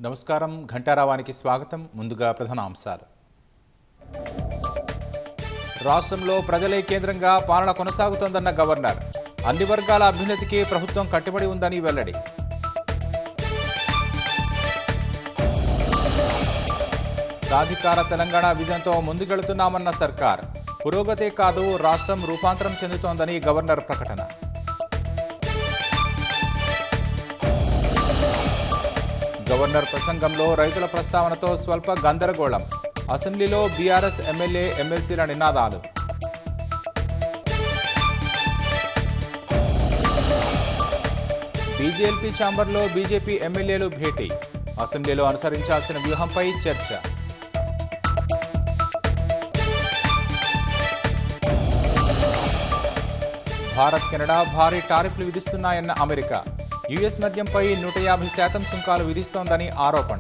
నమస్కారం. ఘంటారావానికి స్వాగతం. ముందుగా ప్రధాన అంశాలు. రాష్ట్రంలో ప్రజలే కేంద్రంగా పాలన కొనసాగుతోందన్న గవర్నర్. అన్ని వర్గాల అభ్యున్నతికి ప్రభుత్వం కట్టుబడి ఉందని వెల్లడి. సాధికార తెలంగాణ విజన్తో ముందుకెళ్తున్నామన్న సర్కార్. పురోగతే కాదు, రాష్ట్రం రూపాంతరం చెందుతోందని గవర్నర్ ప్రకటన. గవర్నర్ ప్రసంగంలో రైతుల ప్రస్తావనతో స్వల్ప గందరగోళం. అసెంబ్లీలో బీఆర్ఎస్ ఎమ్మెల్యే ఎమ్మెల్సీల నినాదాలు. బీజేపీ ఛాంబర్లో బీజేపీ ఎమ్మెల్యేలు భేటీ. అసెంబ్లీలో అనుసరించాల్సిన వ్యూహంపై చర్చ. భారత్ కెనడా భారీ టారిఫ్లు విధిస్తున్నాయన్న అమెరికా. యుఎస్ మద్యంపై 150% సుంకాలు విధిస్తోందని ఆరోపణ.